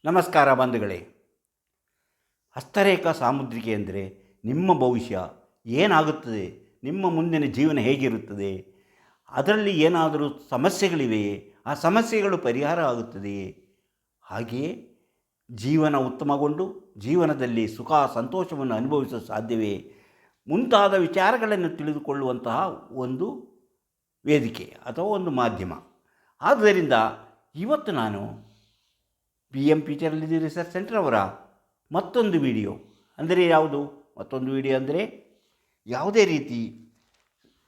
ನಮಸ್ಕಾರ ಬಂಧುಗಳೇ. ಹಸ್ತರೇಖಾ ಸಾಮುದ್ರಿಕೆ ಅಂದರೆ ನಿಮ್ಮ ಭವಿಷ್ಯ ಏನಾಗುತ್ತದೆ, ನಿಮ್ಮ ಮುಂದಿನ ಜೀವನ ಹೇಗಿರುತ್ತದೆ, ಅದರಲ್ಲಿ ಏನಾದರೂ ಸಮಸ್ಯೆಗಳಿವೆಯೇ, ಆ ಸಮಸ್ಯೆಗಳು ಪರಿಹಾರ ಆಗುತ್ತದೆಯೇ, ಹಾಗೆಯೇ ಜೀವನ ಉತ್ತಮಗೊಂಡು ಜೀವನದಲ್ಲಿ ಸುಖ ಸಂತೋಷವನ್ನು ಅನುಭವಿಸಲು ಸಾಧ್ಯವೇ ಮುಂತಾದ ವಿಚಾರಗಳನ್ನು ತಿಳಿದುಕೊಳ್ಳುವಂತಹ ಒಂದು ವೇದಿಕೆ ಅಥವಾ ಒಂದು ಮಾಧ್ಯಮ. ಆದ್ದರಿಂದ ಇವತ್ತು ನಾನು BM ಫ್ಯೂಚರ್ ರಿಸರ್ಚ್ ಸೆಂಟರ್ ಅವರ ಮತ್ತೊಂದು ವಿಡಿಯೋ ಅಂದರೆ ಯಾವುದು, ಮತ್ತೊಂದು ವಿಡಿಯೋ ಅಂದರೆ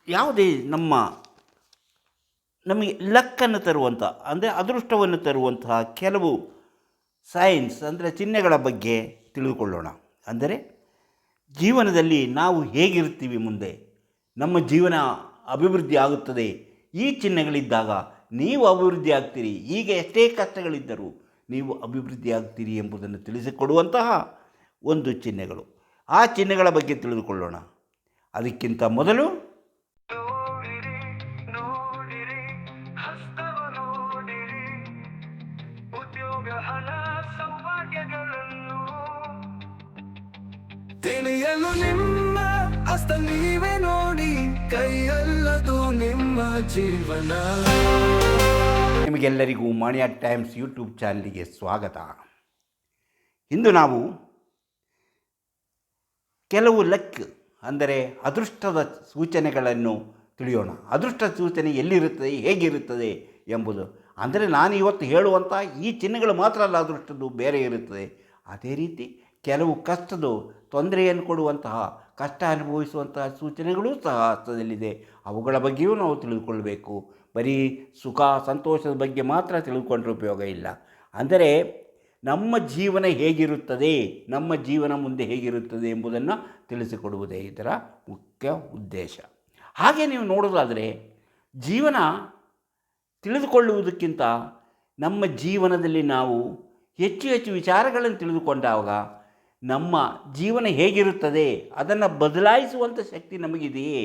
ಯಾವುದೇ ನಮಗೆ ಲಕ್ಕನ್ನು ತರುವಂಥ ಅಂದರೆ ಅದೃಷ್ಟವನ್ನು ತರುವಂತಹ ಕೆಲವು ಸೈನ್ಸ್ ಅಂದರೆ ಚಿಹ್ನೆಗಳ ಬಗ್ಗೆ ತಿಳಿದುಕೊಳ್ಳೋಣ. ಅಂದರೆ ಜೀವನದಲ್ಲಿ ನಾವು ಹೇಗಿರ್ತೀವಿ, ಮುಂದೆ ನಮ್ಮ ಜೀವನ ಅಭಿವೃದ್ಧಿ ಆಗುತ್ತದೆ, ಈ ಚಿಹ್ನೆಗಳಿದ್ದಾಗ ನೀವು ಅಭಿವೃದ್ಧಿ ಆಗ್ತೀರಿ, ಈಗ ಎಷ್ಟೇ ಕಷ್ಟಗಳಿದ್ದರೂ ನೀವು ಅಭಿವೃದ್ಧಿ ಆಗ್ತೀರಿ ಎಂಬುದನ್ನು ತಿಳಿಸಿಕೊಡುವಂತಹ ಒಂದು ಚಿಹ್ನೆಗಳು. ಆ ಚಿಹ್ನೆಗಳ ಬಗ್ಗೆ ತಿಳಿದುಕೊಳ್ಳೋಣ. ಅದಕ್ಕಿಂತ ಮೊದಲು ತಿಳಿಯಲು ನಿಮ್ಮ ಹಸ್ತ ನೀವೇ ನೋಡಿ, ಕೈಯಲ್ಲದು ನಿಮ್ಮ ಜೀವನ. ನಿಮಗೆಲ್ಲರಿಗೂ ಮಾಣಿಯಾ ಟೈಮ್ಸ್ ಯೂಟ್ಯೂಬ್ ಚಾನಲಿಗೆ ಸ್ವಾಗತ. ಇಂದು ನಾವು ಕೆಲವು ಲಕ್ ಅಂದರೆ ಅದೃಷ್ಟದ ಸೂಚನೆಗಳನ್ನು ತಿಳಿಯೋಣ. ಅದೃಷ್ಟ ಸೂಚನೆ ಎಲ್ಲಿರುತ್ತದೆ, ಹೇಗಿರುತ್ತದೆ ಎಂಬುದು. ಅಂದರೆ ನಾನು ಇವತ್ತು ಹೇಳುವಂಥ ಈ ಚಿಹ್ನೆಗಳು ಮಾತ್ರ ಅಲ್ಲ, ಅದೃಷ್ಟದ್ದು ಬೇರೆ ಇರುತ್ತದೆ. ಅದೇ ರೀತಿ ಕೆಲವು ಕಷ್ಟದ ತೊಂದರೆಯನ್ನು ಕೊಡುವಂತಹ, ಕಷ್ಟ ಅನುಭವಿಸುವಂತಹ ಸೂಚನೆಗಳೂ ಸಹ ಹಸ್ತದಲ್ಲಿದೆ. ಅವುಗಳ ಬಗ್ಗೆಯೂ ನಾವು ತಿಳಿದುಕೊಳ್ಳಬೇಕು. ಬರೀ ಸುಖ ಸಂತೋಷದ ಬಗ್ಗೆ ಮಾತ್ರ ತಿಳಿದುಕೊಂಡ್ರೆ ಉಪಯೋಗ ಇಲ್ಲ. ಅಂದರೆ ನಮ್ಮ ಜೀವನ ಹೇಗಿರುತ್ತದೆ, ನಮ್ಮ ಜೀವನ ಮುಂದೆ ಹೇಗಿರುತ್ತದೆ ಎಂಬುದನ್ನು ತಿಳಿಸಿಕೊಡುವುದೇ ಇದರ ಮುಖ್ಯ ಉದ್ದೇಶ. ಹಾಗೆ ನೀವು ನೋಡೋದಾದರೆ ಜೀವನ ತಿಳಿದುಕೊಳ್ಳುವುದಕ್ಕಿಂತ ನಮ್ಮ ಜೀವನದಲ್ಲಿ ನಾವು ಹೆಚ್ಚು ಹೆಚ್ಚು ವಿಚಾರಗಳನ್ನು ತಿಳಿದುಕೊಂಡಾಗ ನಮ್ಮ ಜೀವನ ಹೇಗಿರುತ್ತದೆ ಅದನ್ನು ಬದಲಾಯಿಸುವಂಥ ಶಕ್ತಿ ನಮಗಿದೆಯೇ,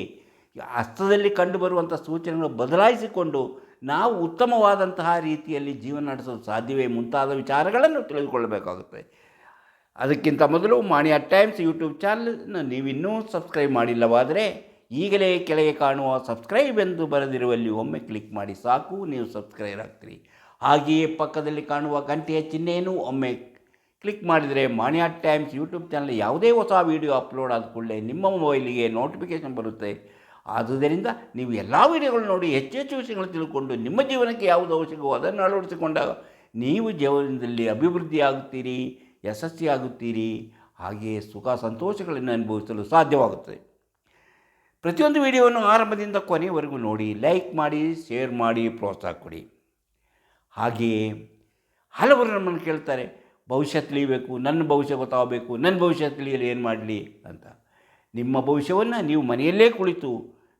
ಹಸ್ತದಲ್ಲಿ ಕಂಡುಬರುವಂಥ ಸೂಚನೆಗಳು ಬದಲಾಯಿಸಿಕೊಂಡು ನಾವು ಉತ್ತಮವಾದಂತಹ ರೀತಿಯಲ್ಲಿ ಜೀವನ ನಡೆಸಲು ಸಾಧ್ಯವೇ ಮುಂತಾದ ವಿಚಾರಗಳನ್ನು ತಿಳಿದುಕೊಳ್ಳಬೇಕಾಗುತ್ತದೆ. ಅದಕ್ಕಿಂತ ಮೊದಲು ಮಾಣಿಯಾ ಟೈಮ್ಸ್ ಯೂಟ್ಯೂಬ್ ಚಾನಲನ್ನು ನೀವಿನ್ನೂ ಸಬ್ಸ್ಕ್ರೈಬ್ ಮಾಡಿಲ್ಲವಾದರೆ ಈಗಲೇ ಕೆಳಗೆ ಕಾಣುವ ಸಬ್ಸ್ಕ್ರೈಬ್ ಎಂದು ಬರೆದಿರುವಲ್ಲಿ ಒಮ್ಮೆ ಕ್ಲಿಕ್ ಮಾಡಿ ಸಾಕು, ನೀವು ಸಬ್ಸ್ಕ್ರೈಬ್ ಆಗ್ತೀರಿ. ಹಾಗೆಯೇ ಪಕ್ಕದಲ್ಲಿ ಕಾಣುವ ಗಂಟೆಯ ಚಿಹ್ನೆಯನ್ನು ಒಮ್ಮೆ ಕ್ಲಿಕ್ ಮಾಡಿದರೆ ಮಾಣಿಯಾ ಟೈಮ್ಸ್ ಯೂಟ್ಯೂಬ್ ಚಾನಲ್ ಯಾವುದೇ ಹೊಸ ವೀಡಿಯೋ ಅಪ್ಲೋಡ್ ಆದ ಕೂಡಲೇ ನಿಮ್ಮ ಮೊಬೈಲಿಗೆ ನೋಟಿಫಿಕೇಷನ್ ಬರುತ್ತೆ. ಆದುದರಿಂದ ನೀವು ಎಲ್ಲ ವೀಡಿಯೋಗಳು ನೋಡಿ ಹೆಚ್ಚು ಹೆಚ್ಚು ವಿಷಯಗಳು ತಿಳ್ಕೊಂಡು ನಿಮ್ಮ ಜೀವನಕ್ಕೆ ಯಾವುದು ಅವಶ್ಯಕವೋ ಅದನ್ನು ಅಳವಡಿಸಿಕೊಂಡಾಗ ನೀವು ಜೀವನದಲ್ಲಿ ಅಭಿವೃದ್ಧಿ ಆಗುತ್ತೀರಿ, ಯಶಸ್ವಿಯಾಗುತ್ತೀರಿ, ಹಾಗೆಯೇ ಸುಖ ಸಂತೋಷಗಳನ್ನು ಅನುಭವಿಸಲು ಸಾಧ್ಯವಾಗುತ್ತದೆ. ಪ್ರತಿಯೊಂದು ವಿಡಿಯೋವನ್ನು ಆರಂಭದಿಂದ ಕೊನೆಯವರೆಗೂ ನೋಡಿ, ಲೈಕ್ ಮಾಡಿ, ಶೇರ್ ಮಾಡಿ, ಪ್ರೋತ್ಸಾಹ ಕೊಡಿ. ಹಾಗೆಯೇ ಹಲವರು ನಮ್ಮನ್ನು ಕೇಳ್ತಾರೆ, ಭವಿಷ್ಯ ತಿಳಿಯಬೇಕು, ನನ್ನ ಭವಿಷ್ಯ ಗೊತ್ತಾಗಬೇಕು, ನನ್ನ ಭವಿಷ್ಯ ತಿಳಿಯಲು ಏನು ಮಾಡಲಿ ಅಂತ. ನಿಮ್ಮ ಭವಿಷ್ಯವನ್ನು ನೀವು ಮನೆಯಲ್ಲೇ ಕುಳಿತು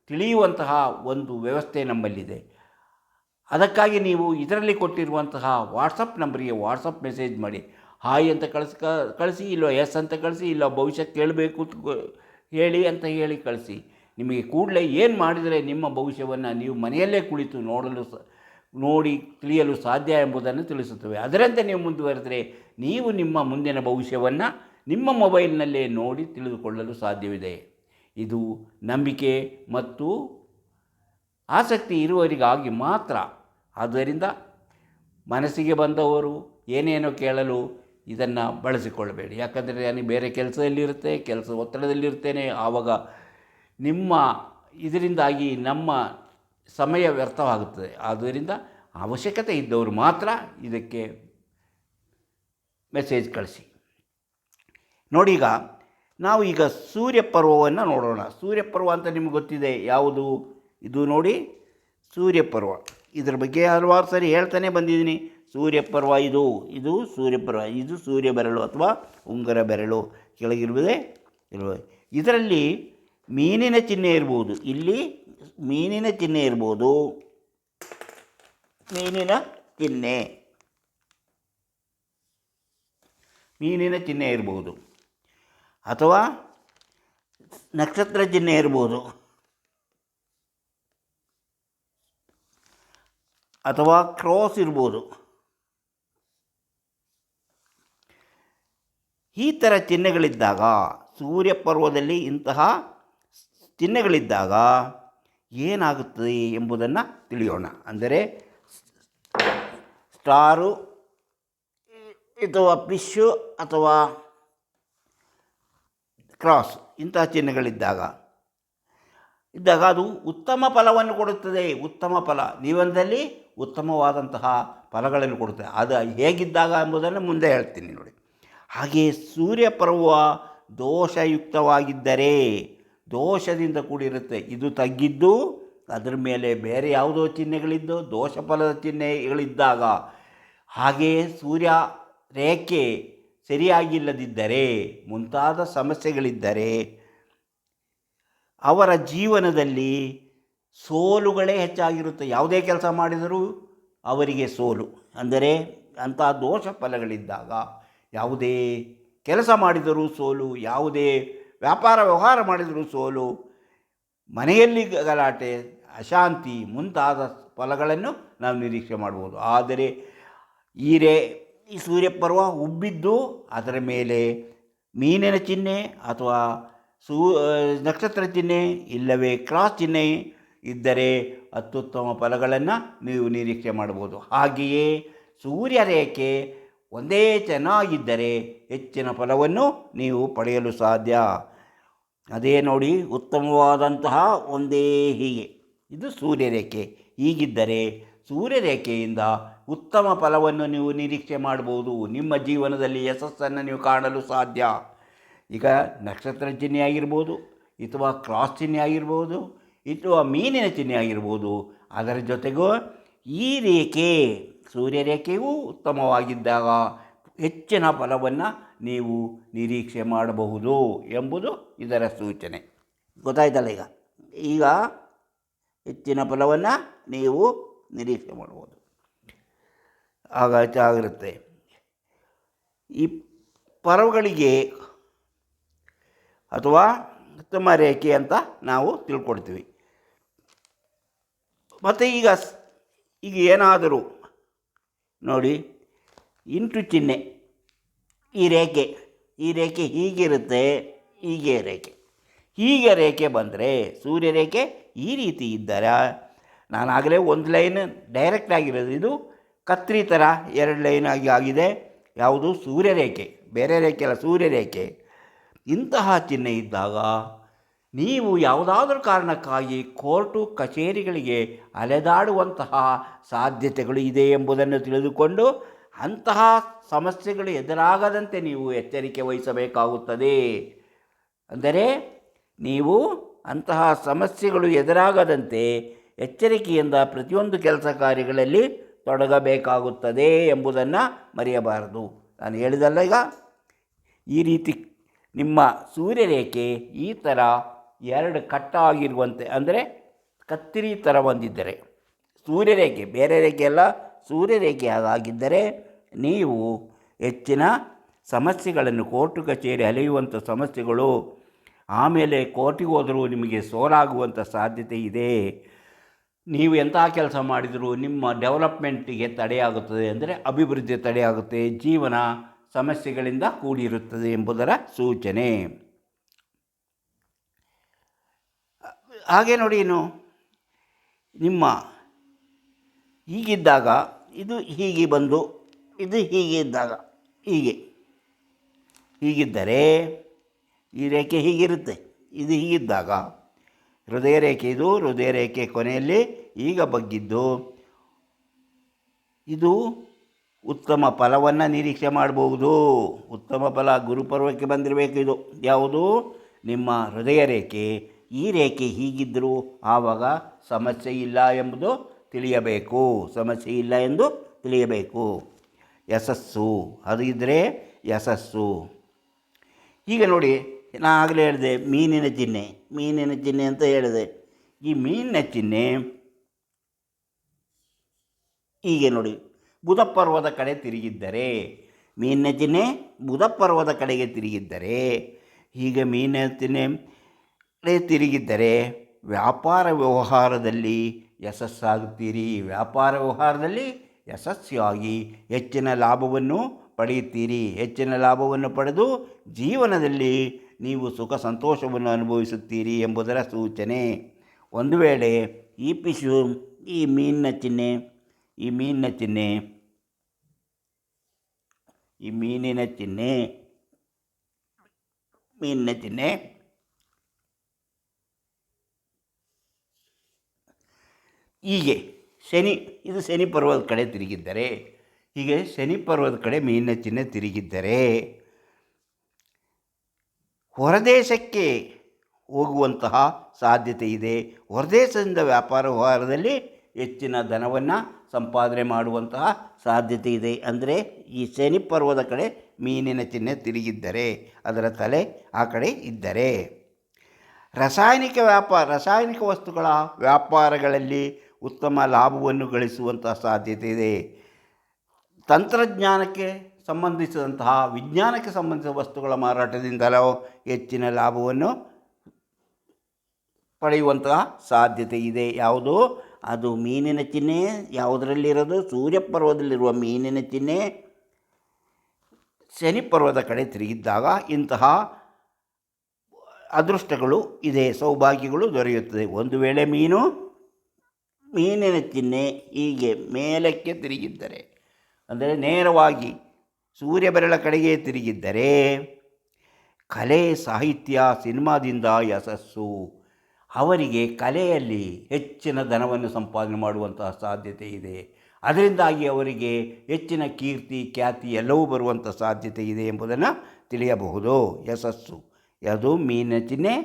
ತಿಳಿಯುವಂತಹ ಒಂದು ವ್ಯವಸ್ಥೆ ನಮ್ಮಲ್ಲಿದೆ. ಅದಕ್ಕಾಗಿ ನೀವು ಇದರಲ್ಲಿ ಕೊಟ್ಟಿರುವಂತಹ ವಾಟ್ಸಪ್ ನಂಬರಿಗೆ ವಾಟ್ಸಪ್ ಮೆಸೇಜ್ ಮಾಡಿ. ಹಾಯ್ ಅಂತ ಕಳಿಸಿ, ಇಲ್ಲ ಎಸ್ ಅಂತ ಕಳಿಸಿ, ಇಲ್ಲ ಭವಿಷ್ಯ ಕೇಳಬೇಕು ಹೇಳಿ ಅಂತ ಹೇಳಿ ಕಳಿಸಿ. ನಿಮಗೆ ಕೂಡಲೇ ಏನು ಮಾಡಿದರೆ ನಿಮ್ಮ ಭವಿಷ್ಯವನ್ನು ನೀವು ಮನೆಯಲ್ಲೇ ಕುಳಿತು ನೋಡಿ ತಿಳಿಯಲು ಸಾಧ್ಯ ಎಂಬುದನ್ನು ತಿಳಿಸುತ್ತವೆ. ಅದರಂತೆ ನೀವು ಮುಂದುವರೆದರೆ ನೀವು ನಿಮ್ಮ ಮುಂದಿನ ಭವಿಷ್ಯವನ್ನು ನಿಮ್ಮ ಮೊಬೈಲ್ನಲ್ಲೇ ನೋಡಿ ತಿಳಿದುಕೊಳ್ಳಲು ಸಾಧ್ಯವಿದೆ. ಇದು ನಂಬಿಕೆ ಮತ್ತು ಆಸಕ್ತಿ ಇರುವವರಿಗಾಗಿ ಮಾತ್ರ. ಆದ್ದರಿಂದ ಮನಸ್ಸಿಗೆ ಬಂದವರು ಏನೇನೋ ಕೇಳಲು ಇದನ್ನು ಬಳಸಿಕೊಳ್ಳಬೇಡಿ. ಯಾಕಂದರೆ ನಾನು ಬೇರೆ ಕೆಲಸ ಒತ್ತಡದಲ್ಲಿರ್ತೇನೆ, ಆವಾಗ ಇದರಿಂದಾಗಿ ನಮ್ಮ ಸಮಯ ವ್ಯರ್ಥವಾಗುತ್ತದೆ. ಆದ್ದರಿಂದ ಅವಶ್ಯಕತೆ ಇದ್ದವರು ಮಾತ್ರ ಇದಕ್ಕೆ ಮೆಸೇಜ್ ಕಳಿಸಿ. ನೋಡಿ, ನಾವು ಈಗ ಸೂರ್ಯಪರ್ವವನ್ನು ನೋಡೋಣ. ಸೂರ್ಯಪರ್ವ ಅಂತ ನಿಮಗೆ ಗೊತ್ತಿದೆ ಯಾವುದು? ಇದು ನೋಡಿ, ಸೂರ್ಯಪರ್ವ. ಇದರ ಬಗ್ಗೆ ಹಲವಾರು ಸರಿ ಹೇಳ್ತಾನೆ ಬಂದಿದ್ದೀನಿ. ಸೂರ್ಯಪರ್ವ ಇದು ಸೂರ್ಯಪರ್ವ, ಇದು ಸೂರ್ಯ ಬೆರಳು ಅಥವಾ ಉಂಗುರ ಬೆರಳು ಕೆಳಗಿರುವುದೇ ಇರುವುದು. ಇದರಲ್ಲಿ ಮೀನಿನ ಚಿಹ್ನೆ ಇರ್ಬೋದು, ಇಲ್ಲಿ ಮೀನಿನ ಚಿಹ್ನೆ ಇರ್ಬೋದು, ಮೀನಿನ ಚಿಹ್ನೆ ಇರ್ಬೋದು, ಅಥವಾ ನಕ್ಷತ್ರ ಚಿಹ್ನೆ ಇರ್ಬೋದು, ಅಥವಾ ಕ್ರಾಸ್ ಇರ್ಬೋದು. ಈ ಥರ ಚಿಹ್ನೆಗಳಿದ್ದಾಗ ಸೂರ್ಯ ಪರ್ವದಲ್ಲಿ ಇಂತಹ ಚಿಹ್ನೆಗಳಿದ್ದಾಗ ಏನಾಗುತ್ತದೆ ಎಂಬುದನ್ನು ತಿಳಿಯೋಣ. ಅಂದರೆ ಸ್ಟಾರು ಅಥವಾ ಫಿಶ್ಶು ಅಥವಾ ಕ್ರಾಸ್ ಇಂತಹ ಚಿಹ್ನೆಗಳಿದ್ದಾಗ ಅದು ಉತ್ತಮ ಫಲವನ್ನು ಕೊಡುತ್ತದೆ. ಉತ್ತಮ ಫಲ ಜೀವನದಲ್ಲಿ ಉತ್ತಮವಾದಂತಹ ಫಲಗಳನ್ನು ಕೊಡುತ್ತದೆ. ಅದು ಹೇಗಿದ್ದಾಗ ಎಂಬುದನ್ನು ಮುಂದೆ ಹೇಳ್ತೀನಿ ನೋಡಿ. ಹಾಗೆಯೇ ಸೂರ್ಯ ಪರ್ವ ದೋಷಯುಕ್ತವಾಗಿದ್ದರೆ, ದೋಷದಿಂದ ಕೂಡಿರುತ್ತೆ, ಇದು ತಗ್ಗಿದ್ದು ಅದರ ಮೇಲೆ ಬೇರೆ ಯಾವುದೋ ಚಿಹ್ನೆಗಳಿದ್ದು ದೋಷ ಫಲದ ಚಿಹ್ನೆಗಳಿದ್ದಾಗ, ಹಾಗೆಯೇ ಸೂರ್ಯ ರೇಖೆ ಸರಿಯಾಗಿಲ್ಲದಿದ್ದರೆ, ಮುಂತಾದ ಸಮಸ್ಯೆಗಳಿದ್ದರೆ ಅವರ ಜೀವನದಲ್ಲಿ ಸೋಲುಗಳೇ ಹೆಚ್ಚಾಗಿರುತ್ತೆ. ಯಾವುದೇ ಕೆಲಸ ಮಾಡಿದರೂ ಅವರಿಗೆ ಸೋಲು. ಅಂದರೆ ಅಂಥ ದೋಷ ಫಲಗಳಿದ್ದಾಗ ಯಾವುದೇ ಕೆಲಸ ಮಾಡಿದರೂ ಸೋಲು, ಯಾವುದೇ ವ್ಯಾಪಾರ ವ್ಯವಹಾರ ಮಾಡಿದರೂ ಸೋಲು, ಮನೆಯಲ್ಲಿ ಗಲಾಟೆ, ಅಶಾಂತಿ ಮುಂತಾದ ಫಲಗಳನ್ನು ನಾವು ನಿರೀಕ್ಷೆ ಮಾಡ್ಬೋದು. ಆದರೆ ಈ ಸೂರ್ಯಪರ್ವ ಉಬ್ಬಿದ್ದು ಅದರ ಮೇಲೆ ಮೀನಿನ ಚಿಹ್ನೆ ಅಥವಾ ನಕ್ಷತ್ರ ಚಿಹ್ನೆ ಇಲ್ಲವೇ ಕ್ರಾಸ್ ಚಿಹ್ನೆ ಇದ್ದರೆ ಅತ್ಯುತ್ತಮ ಫಲಗಳನ್ನು ನೀವು ನಿರೀಕ್ಷೆ ಮಾಡ್ಬೋದು. ಹಾಗೆಯೇ ಸೂರ್ಯರೇಖೆ ಒಂದೇ ಚೆನ್ನಾಗಿದ್ದರೆ ಹೆಚ್ಚಿನ ಫಲವನ್ನು ನೀವು ಪಡೆಯಲು ಸಾಧ್ಯ. ಅದೇ ನೋಡಿ, ಉತ್ತಮವಾದಂತಹ ಒಂದೇ ಹೀಗೆ ಇದು ಸೂರ್ಯರೇಖೆ. ಹೀಗಿದ್ದರೆ ಸೂರ್ಯರೇಖೆಯಿಂದ ಉತ್ತಮ ಫಲವನ್ನು ನೀವು ನಿರೀಕ್ಷೆ ಮಾಡ್ಬೋದು. ನಿಮ್ಮ ಜೀವನದಲ್ಲಿ ಯಶಸ್ಸನ್ನು ನೀವು ಕಾಣಲು ಸಾಧ್ಯ. ಈಗ ನಕ್ಷತ್ರ ಚಿಹ್ನೆ ಆಗಿರ್ಬೋದು, ಅಥವಾ ಕ್ರಾಸ್ ಚಿಹ್ನೆ ಆಗಿರ್ಬೋದು, ಅಥವಾ ಮೀನಿನ ಚಿಹ್ನೆ ಆಗಿರ್ಬೋದು. ಅದರ ಜೊತೆಗೂ ಈ ರೇಖೆ ಸೂರ್ಯರೇಖೆಯೂ ಉತ್ತಮವಾಗಿದ್ದಾಗ ಹೆಚ್ಚಿನ ಫಲವನ್ನು ನೀವು ನಿರೀಕ್ಷೆ ಮಾಡಬಹುದು ಎಂಬುದು ಇದರ ಸೂಚನೆ. ಗೊತ್ತಾಯ್ತಲ್ಲ? ಈಗ ಹೆಚ್ಚಿನ ಫಲವನ್ನು ನೀವು ನಿರೀಕ್ಷೆ ಮಾಡ್ಬೋದು. ಆಗಿರುತ್ತೆ. ಈ ಪರ್ವಗಳಿಗೆ ಅಥವಾ ಉತ್ತಮ ರೇಖೆ ಅಂತ ನಾವು ತಿಳ್ಕೊಳ್ತೀವಿ. ಮತ್ತು ಈಗ ಏನಾದರೂ ನೋಡಿ, ಇಂಟು ಚಿಹ್ನೆ, ಈ ರೇಖೆ ಹೀಗಿರುತ್ತೆ, ಹೀಗೆ ರೇಖೆ ಬಂದರೆ ಸೂರ್ಯರೇಖೆ ಈ ರೀತಿ ಇದ್ದರೆ, ನಾನಾಗಲೇ ಒಂದು ಲೈನ್ ಡೈರೆಕ್ಟ್ ಆಗಿರೋದು, ಇದು ಕತ್ರಿ ಥರ 2 ಲೈನ್ ಆಗಿದೆ. ಯಾವುದು? ಸೂರ್ಯರೇಖೆ, ಬೇರೆ ರೇಖೆ ಅಲ್ಲ, ಸೂರ್ಯರೇಖೆ. ಇಂತಹ ಚಿಹ್ನೆ ಇದ್ದಾಗ ನೀವು ಯಾವುದಾದ್ರೂ ಕಾರಣಕ್ಕಾಗಿ ಕೋರ್ಟು ಕಚೇರಿಗಳಿಗೆ ಅಲೆದಾಡುವಂತಹ ಸಾಧ್ಯತೆಗಳು ಇದೆ ಎಂಬುದನ್ನು ತಿಳಿದುಕೊಂಡು ಅಂತಹ ಸಮಸ್ಯೆಗಳು ಎದುರಾಗದಂತೆ ನೀವು ಎಚ್ಚರಿಕೆ ವಹಿಸಬೇಕಾಗುತ್ತದೆ. ಅಂದರೆ ನೀವು ಅಂತಹ ಸಮಸ್ಯೆಗಳು ಎದುರಾಗದಂತೆ ಎಚ್ಚರಿಕೆಯಿಂದ ಪ್ರತಿಯೊಂದು ಕೆಲಸ ಕಾರ್ಯಗಳಲ್ಲಿ ತೊಡಗಬೇಕಾಗುತ್ತದೆ ಎಂಬುದನ್ನು ಮರೆಯಬಾರದು. ನಾನು ಹೇಳಿದಲ್ಲ, ಈಗ ಈ ರೀತಿ ನಿಮ್ಮ ಸೂರ್ಯರೇಖೆ ಈ ಥರ 2 ಕಟ್ಟಾಗಿರುವಂತೆ, ಅಂದರೆ ಕತ್ತಿರಿ ಥರ ಬಂದಿದ್ದರೆ ಸೂರ್ಯರೇಖೆ, ಬೇರೆ ರೇಖೆ ಅಲ್ಲ, ಸೂರ್ಯರೇಖೆ ಹಾಗಾಗಿದ್ದರೆ ನೀವು ಹೆಚ್ಚಿನ ಸಮಸ್ಯೆಗಳನ್ನು, ಕೋರ್ಟು ಕಚೇರಿ ಅಲೆಯುವಂಥ ಸಮಸ್ಯೆಗಳು, ಆಮೇಲೆ ಕೋರ್ಟಿಗೆ ಹೋದರೂ ನಿಮಗೆ ಸೋಲಾಗುವಂಥ ಸಾಧ್ಯತೆ ಇದೆ. ನೀವು ಎಂಥ ಕೆಲಸ ಮಾಡಿದರೂ ನಿಮ್ಮ ಡೆವಲಪ್ಮೆಂಟಿಗೆ ತಡೆಯಾಗುತ್ತದೆ, ಅಂದರೆ ಅಭಿವೃದ್ಧಿ ತಡೆಯಾಗುತ್ತೆ, ಜೀವನ ಸಮಸ್ಯೆಗಳಿಂದ ಕೂಡಿರುತ್ತದೆ ಎಂಬುದರ ಸೂಚನೆ. ಹಾಗೆ ನೋಡಿ, ನಿಮ್ಮ ಹೀಗಿದ್ದಾಗ ಇದು ಹೀಗೆ ಬಂದು ಇದು ಹೀಗೆ ಇದ್ದಾಗ, ಹೀಗಿದ್ದರೆ ಈ ರೇಖೆ ಹೀಗಿರುತ್ತೆ, ಇದು ಹೀಗಿದ್ದಾಗ ಹೃದಯ ರೇಖೆ, ಇದು ಹೃದಯ ರೇಖೆ ಕೊನೆಯಲ್ಲಿ ಈಗ ಬಗ್ಗಿದ್ದು, ಇದು ಉತ್ತಮ ಫಲವನ್ನು ನಿರೀಕ್ಷೆ ಮಾಡಬಹುದು. ಉತ್ತಮ ಫಲ ಗುರುಪರ್ವಕ್ಕೆ ಬಂದಿರಬೇಕು. ಇದು ಯಾವುದು? ನಿಮ್ಮ ಹೃದಯ ರೇಖೆ. ಈ ರೇಖೆ ಹೀಗಿದ್ದರೂ ಆವಾಗ ಸಮಸ್ಯೆ ಇಲ್ಲ ಎಂಬುದು ತಿಳಿಯಬೇಕು, ಸಮಸ್ಯೆ ಇಲ್ಲ ಎಂದು ತಿಳಿಯಬೇಕು. ಯಶಸ್ಸು, ಅದು ಇದ್ದರೆ ಯಶಸ್ಸು. ಈಗ ನೋಡಿ, ನಾನು ಆಗಲೇ ಹೇಳಿದೆ ಮೀನಿನ ಚಿಹ್ನೆ ಅಂತ ಹೇಳಿದೆ. ಈ ಮೀನಿನ ಚಿಹ್ನೆ ಹೀಗೆ ನೋಡಿ, ಬುಧ ಪರ್ವದ ಕಡೆ ತಿರುಗಿದ್ದರೆ, ಮೀನಿನ ಚಿಹ್ನೆ ಬುಧ ಪರ್ವದ ಕಡೆಗೆ ತಿರುಗಿದ್ದರೆ, ಹೀಗೆ ಮೀನಿನ ಚಿಹ್ನೆ ತಿರುಗಿದ್ದರೆ ವ್ಯಾಪಾರ ವ್ಯವಹಾರದಲ್ಲಿ ಯಶಸ್ಸಾಗುತ್ತೀರಿ. ವ್ಯಾಪಾರ ವ್ಯವಹಾರದಲ್ಲಿ ಯಶಸ್ವಿಯಾಗಿ ಹೆಚ್ಚಿನ ಲಾಭವನ್ನು ಪಡೆಯುತ್ತೀರಿ. ಹೆಚ್ಚಿನ ಲಾಭವನ್ನು ಪಡೆದು ಜೀವನದಲ್ಲಿ ನೀವು ಸುಖ ಸಂತೋಷವನ್ನು ಅನುಭವಿಸುತ್ತೀರಿ ಎಂಬುದರ ಸೂಚನೆ. ಒಂದು ವೇಳೆ ಈ ಪಿಶು ಈ ಮೀನಿನ ಚಿಹ್ನೆ ಈ ಮೀನಿನ ಚಿಹ್ನೆ ಹೀಗೆ ಇದು ಶನಿ ಪರ್ವದ ಕಡೆ ತಿರುಗಿದ್ದರೆ, ಹೀಗೆ ಶನಿ ಪರ್ವದ ಕಡೆ ಮೀನಿನ ಚಿಹ್ನೆ ತಿರುಗಿದ್ದರೆ ಹೊರದೇಶಕ್ಕೆ ಹೋಗುವಂತಹ ಸಾಧ್ಯತೆ ಇದೆ. ಹೊರದೇಶದಿಂದ ವ್ಯಾಪಾರ ವ್ಯವಹಾರದಲ್ಲಿ ಹೆಚ್ಚಿನ ಧನವನ್ನು ಸಂಪಾದನೆ ಮಾಡುವಂತಹ ಸಾಧ್ಯತೆ ಇದೆ. ಅಂದರೆ ಈ ಶನಿ ಪರ್ವದ ಕಡೆ ಮೀನಿನ ಚಿಹ್ನೆ ತಿರುಗಿದ್ದರೆ, ಅದರ ತಲೆ ಆ ಕಡೆ ಇದ್ದರೆ ರಾಸಾಯನಿಕ ವಸ್ತುಗಳ ವ್ಯಾಪಾರಗಳಲ್ಲಿ ಉತ್ತಮ ಲಾಭವನ್ನು ಗಳಿಸುವಂತಹ ಸಾಧ್ಯತೆ ಇದೆ. ತಂತ್ರಜ್ಞಾನಕ್ಕೆ ಸಂಬಂಧಿಸಿದಂತಹ ವಿಜ್ಞಾನಕ್ಕೆ ಸಂಬಂಧಿಸಿದ ವಸ್ತುಗಳ ಮಾರಾಟದಿಂದಲೂ ಹೆಚ್ಚಿನ ಲಾಭವನ್ನು ಪಡೆಯುವಂತಹ ಸಾಧ್ಯತೆ ಇದೆ. ಯಾವುದು? ಅದು ಮೀನಿನ ಚಿಹ್ನೆ ಯಾವುದರಲ್ಲಿರೋದು? ಸೂರ್ಯ ಪರ್ವದಲ್ಲಿರುವ ಮೀನಿನ ಚಿಹ್ನೆ ಶನಿ ಪರ್ವದ ಕಡೆ ತಿರುಗಿದ್ದಾಗ ಇಂತಹ ಅದೃಷ್ಟಗಳು ಇದೆ, ಸೌಭಾಗ್ಯಗಳು ದೊರೆಯುತ್ತದೆ. ಒಂದು ವೇಳೆ ಮೀನಿನ ಚಿಹ್ನೆ ಹೀಗೆ ಮೇಲಕ್ಕೆ ತಿರುಗಿದ್ದರೆ, ಅಂದರೆ ನೇರವಾಗಿ ಸೂರ್ಯ ಬೆರಳ ಕಡೆಗೆ ತಿರುಗಿದ್ದರೆ ಕಲೆ, ಸಾಹಿತ್ಯ, ಸಿನಿಮಾದಿಂದ ಯಶಸ್ಸು. ಅವರಿಗೆ ಕಲೆಯಲ್ಲಿ ಹೆಚ್ಚಿನ ಧನವನ್ನು ಸಂಪಾದನೆ ಮಾಡುವಂತಹ ಸಾಧ್ಯತೆ ಇದೆ. ಅದರಿಂದಾಗಿ ಅವರಿಗೆ ಹೆಚ್ಚಿನ ಕೀರ್ತಿ, ಖ್ಯಾತಿ ಎಲ್ಲವೂ ಬರುವಂಥ ಸಾಧ್ಯತೆ ಇದೆ ಎಂಬುದನ್ನು ತಿಳಿಯಬಹುದು. ಯಶಸ್ಸು ಯಾವುದು? ಮೀನಿನ ಚಿಹ್ನೆ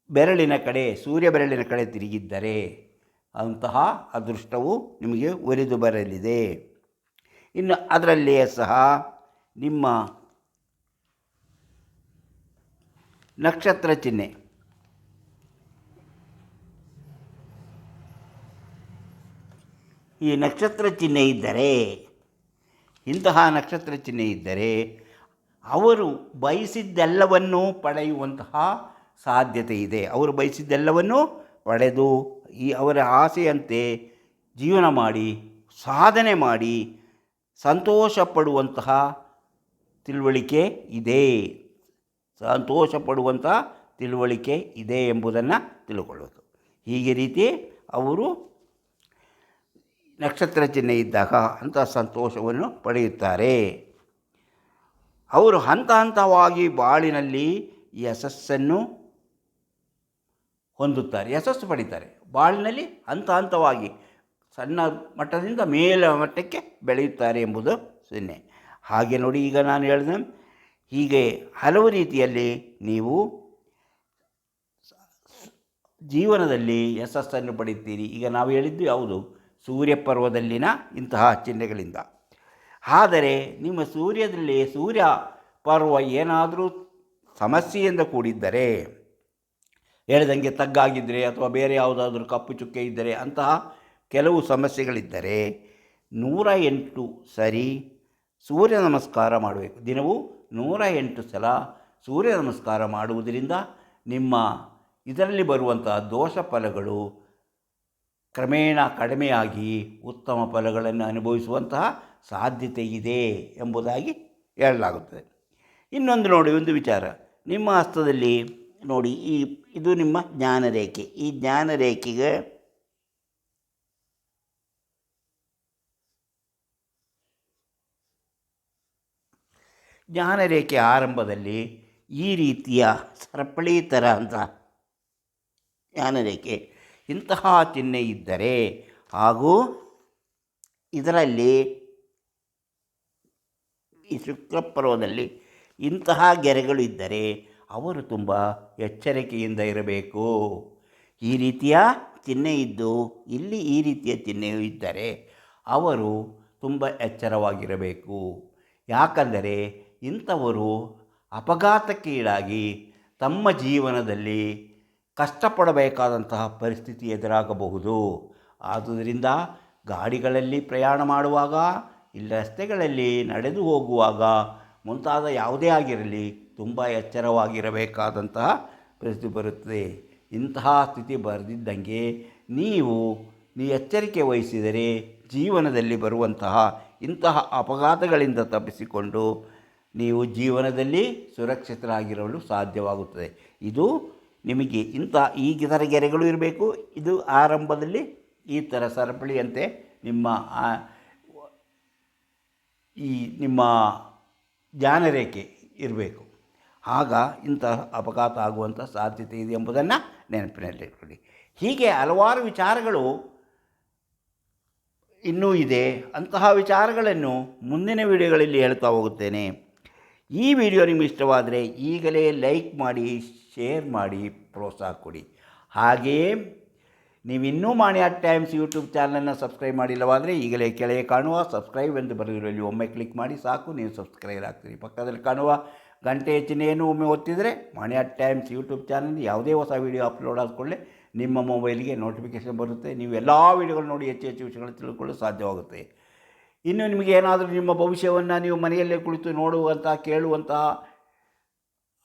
ಬೆರಳಿನ ಕಡೆ, ಸೂರ್ಯ ಬೆರಳಿನ ಕಡೆ ತಿರುಗಿದ್ದರೆ ಅಂತಹ ಅದೃಷ್ಟವು ನಿಮಗೆ ಒಲಿದು ಬರಲಿದೆ. ಇನ್ನು ಅದರಲ್ಲಿಯೇ ಸಹ ನಿಮ್ಮ ನಕ್ಷತ್ರ ಚಿಹ್ನೆ, ಈ ನಕ್ಷತ್ರ ಚಿಹ್ನೆ ಇದ್ದರೆ, ಇಂತಹ ನಕ್ಷತ್ರ ಚಿಹ್ನೆ ಇದ್ದರೆ ಅವರು ಬಯಸಿದ್ದೆಲ್ಲವನ್ನೂ ಪಡೆಯುವಂತಹ ಸಾಧ್ಯತೆ ಇದೆ. ಅವರು ಬಯಸಿದ್ದೆಲ್ಲವನ್ನೂ ಪಡೆದು ಅವರ ಆಸೆಯಂತೆ ಜೀವನ ಮಾಡಿ, ಸಾಧನೆ ಮಾಡಿ ಸಂತೋಷ ಪಡುವಂತಹ ತಿಳುವಳಿಕೆ ಇದೆ ಎಂಬುದನ್ನು ತಿಳ್ಕೊಳ್ಳೋದು. ಹೀಗೆ ರೀತಿ ಅವರು ನಕ್ಷತ್ರ ಚಿಹ್ನೆ ಇದ್ದಾಗ ಅಂಥ ಸಂತೋಷವನ್ನು ಪಡೆಯುತ್ತಾರೆ. ಅವರು ಹಂತ ಹಂತವಾಗಿ ಬಾಳಿನಲ್ಲಿ ಯಶಸ್ಸನ್ನು ಹೊಂದುತ್ತಾರೆ, ಯಶಸ್ಸು ಪಡೀತಾರೆ. ಬಾಳಿನಲ್ಲಿ ಹಂತ ಹಂತವಾಗಿ ಸಣ್ಣ ಮಟ್ಟದಿಂದ ಮೇಲ ಮಟ್ಟಕ್ಕೆ ಬೆಳೆಯುತ್ತಾರೆ ಎಂಬುದು ಸೊನ್ನೆ. ಹಾಗೆ ನೋಡಿ, ಈಗ ನಾನು ಹೇಳಿದೆ, ಹೀಗೆ ಹಲವು ರೀತಿಯಲ್ಲಿ ನೀವು ಜೀವನದಲ್ಲಿ ಯಶಸ್ಸನ್ನು ಪಡೆಯುತ್ತೀರಿ. ಈಗ ನಾವು ಹೇಳಿದ್ದು ಯಾವುದು? ಸೂರ್ಯ ಪರ್ವದಲ್ಲಿನ ಇಂತಹ ಚಿಹ್ನೆಗಳಿಂದ. ಆದರೆ ನಿಮ್ಮ ಸೂರ್ಯ ಪರ್ವ ಏನಾದರೂ ಸಮಸ್ಯೆಯಿಂದ ಕೂಡಿದ್ದರೆ, ಹೇಳಿದಂಗೆ ತಗ್ಗಾಗಿದ್ದರೆ ಅಥವಾ ಬೇರೆ ಯಾವುದಾದ್ರೂ ಕಪ್ಪು ಚುಕ್ಕೆ ಇದ್ದರೆ, ಅಂತಹ ಕೆಲವು ಸಮಸ್ಯೆಗಳಿದ್ದರೆ 108 ಸರಿ ಸೂರ್ಯ ನಮಸ್ಕಾರ ಮಾಡಬೇಕು. ದಿನವೂ 108 ಸಲ ಸೂರ್ಯ ನಮಸ್ಕಾರ ಮಾಡುವುದರಿಂದ ನಿಮ್ಮ ಇದರಲ್ಲಿ ಬರುವಂತಹ ದೋಷ ಫಲಗಳು ಕ್ರಮೇಣ ಕಡಿಮೆಯಾಗಿ ಉತ್ತಮ ಫಲಗಳನ್ನು ಅನುಭವಿಸುವಂತಹ ಸಾಧ್ಯತೆ ಇದೆ ಎಂಬುದಾಗಿ ಹೇಳಲಾಗುತ್ತದೆ. ಇನ್ನೊಂದು ನೋಡಿ, ಒಂದು ವಿಚಾರ, ನಿಮ್ಮ ಹಸ್ತದಲ್ಲಿ ನೋಡಿ, ಇದು ನಿಮ್ಮ ಜ್ಞಾನರೇಖೆ. ಈ ಜ್ಞಾನರೇಖೆಗೆ ಆರಂಭದಲ್ಲಿ ಈ ರೀತಿಯ ಸರಪಳಿ ಥರ ಅಂತ ಜ್ಞಾನರೇಖೆ ಇಂತಹ ಚಿಹ್ನೆ ಇದ್ದರೆ, ಹಾಗೂ ಇದರಲ್ಲಿ ಈ ಶುಕ್ರಪರ್ವದಲ್ಲಿ ಇಂತಹ ಗೆರೆಗಳು ಇದ್ದರೆ ಅವರು ತುಂಬ ಎಚ್ಚರಿಕೆಯಿಂದ ಇರಬೇಕು. ಈ ರೀತಿಯ ಚಿಹ್ನೆ ಇದ್ದು ಇಲ್ಲಿ ಈ ರೀತಿಯ ಚಿಹ್ನೆಯು ಇದ್ದರೆ ಅವರು ತುಂಬ ಎಚ್ಚರವಾಗಿರಬೇಕು. ಯಾಕಂದರೆ ಇಂಥವರು ಅಪಘಾತಕ್ಕೀಡಾಗಿ ತಮ್ಮ ಜೀವನದಲ್ಲಿ ಕಷ್ಟಪಡಬೇಕಾದಂತಹ ಪರಿಸ್ಥಿತಿ ಎದುರಾಗಬಹುದು. ಆದುದರಿಂದ ಗಾಡಿಗಳಲ್ಲಿ ಪ್ರಯಾಣ ಮಾಡುವಾಗ, ಇಲ್ಲಿ ರಸ್ತೆಗಳಲ್ಲಿ ನಡೆದು ಹೋಗುವಾಗ, ಮುಂತಾದ ಯಾವುದೇ ಆಗಿರಲಿ ತುಂಬ ಎಚ್ಚರವಾಗಿರಬೇಕಾದಂತಹ ಪರಿಸ್ಥಿತಿ ಬರುತ್ತದೆ. ಇಂತಹ ಸ್ಥಿತಿ ಬರೆದಿದ್ದಂಗೆ ನೀವು ಎಚ್ಚರಿಕೆ ವಹಿಸಿದರೆ ಜೀವನದಲ್ಲಿ ಬರುವಂತಹ ಇಂತಹ ಅಪಘಾತಗಳಿಂದ ತಪ್ಪಿಸಿಕೊಂಡು ನೀವು ಜೀವನದಲ್ಲಿ ಸುರಕ್ಷಿತರಾಗಿರಲು ಸಾಧ್ಯವಾಗುತ್ತದೆ. ಇದು ನಿಮಗೆ ಈ ಥರ ಗೆರೆಗಳು ಇರಬೇಕು. ಇದು ಆರಂಭದಲ್ಲಿ ಈ ಥರ ಸರಪಳಿಯಂತೆ ನಿಮ್ಮ ಜ್ಞಾನರೇಖೆ ಇರಬೇಕು. ಆಗ ಇಂತಹ ಅಪಘಾತ ಆಗುವಂಥ ಸಾಧ್ಯತೆ ಇದೆ ಎಂಬುದನ್ನು ನೆನಪಿನಲ್ಲಿಟ್ಕೊಳ್ಳಿ. ಹೀಗೆ ಹಲವಾರು ವಿಚಾರಗಳು ಇನ್ನೂ ಇದೆ. ಅಂತಹ ವಿಚಾರಗಳನ್ನು ಮುಂದಿನ ವಿಡಿಯೋಗಳಲ್ಲಿ ಹೇಳ್ತಾ ಹೋಗುತ್ತೇನೆ. ಈ ವಿಡಿಯೋ ನಿಮಗೆ ಇಷ್ಟವಾದರೆ ಈಗಲೇ ಲೈಕ್ ಮಾಡಿ, ಶೇರ್ ಮಾಡಿ, ಪ್ರೋತ್ಸಾಹ ಕೊಡಿ. ಹಾಗೆಯೇ ನೀವಿನ್ನೂ ಮಾಣಿ ಅಟ್ ಟೈಮ್ಸ್ ಯೂಟ್ಯೂಬ್ ಚಾನಲನ್ನು ಸಬ್ಸ್ಕ್ರೈಬ್ ಮಾಡಿಲ್ಲವಾದರೆ ಈಗಲೇ ಕೆಳಗೆ ಕಾಣುವ ಸಬ್ಸ್ಕ್ರೈಬ್ ಎಂದು ಬರೆದಿರಲ್ಲಿ ಒಮ್ಮೆ ಕ್ಲಿಕ್ ಮಾಡಿ ಸಾಕು, ನೀವು ಸಬ್ಸ್ಕ್ರೈಬ್ ಆಗ್ತೀರಿ. ಪಕ್ಕದಲ್ಲಿ ಕಾಣುವ ಗಂಟೆ ಚಿಹ್ನೆಯನ್ನು ಒಮ್ಮೆ ಒತ್ತಿದರೆ ಮಾಣಿ ಅಟ್ ಟೈಮ್ಸ್ ಯೂಟ್ಯೂಬ್ ಚಾನಲ್ ಯಾವುದೇ ಹೊಸ ವೀಡಿಯೋ ಅಪ್ಲೋಡ್ ಆದಕೊಳ್ಳೆ ನಿಮ್ಮ ಮೊಬೈಲಿಗೆ ನೋಟಿಫಿಕೇಷನ್ ಬರುತ್ತೆ. ನೀವು ಎಲ್ಲ ವೀಡಿಯೋಗಳು ನೋಡಿ ಹೆಚ್ಚು ವಿಷಯಗಳನ್ನು ತಿಳ್ಕೊಳ್ಳಲು ಸಾಧ್ಯವಾಗುತ್ತೆ. ಇನ್ನು ನಿಮಗೆ ಏನಾದರೂ ನಿಮ್ಮ ಭವಿಷ್ಯವನ್ನು ನೀವು ಮನೆಯಲ್ಲೇ ಕುಳಿತು ನೋಡುವಂಥ, ಕೇಳುವಂತಹ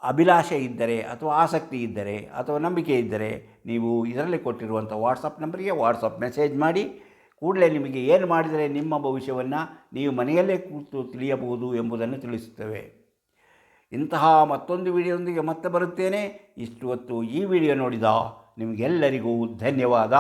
ಅಭಿಲಾಷೆ ಇದ್ದರೆ ಅಥವಾ ಆಸಕ್ತಿ ಇದ್ದರೆ ಅಥವಾ ನಂಬಿಕೆ ಇದ್ದರೆ ನೀವು ಇದರಲ್ಲಿ ಕೊಟ್ಟಿರುವಂಥ ವಾಟ್ಸಪ್ ನಂಬರಿಗೆ ವಾಟ್ಸಪ್ ಮೆಸೇಜ್ ಮಾಡಿ. ಕೂಡಲೇ ನಿಮಗೆ ಏನು ಮಾಡಿದರೆ ನಿಮ್ಮ ಭವಿಷ್ಯವನ್ನು ನೀವು ಮನೆಯಲ್ಲೇ ಕೂತು ತಿಳಿಯಬಹುದು ಎಂಬುದನ್ನು ತಿಳಿಸುತ್ತೇವೆ. ಇಂತಹ ಮತ್ತೊಂದು ವಿಡಿಯೋದೊಂದಿಗೆ ಮತ್ತೆ ಬರುತ್ತೇನೆ. ಇಷ್ಟು ಹೊತ್ತು ಈ ವಿಡಿಯೋ ನೋಡಿದ ನಿಮಗೆಲ್ಲರಿಗೂ ಧನ್ಯವಾದ.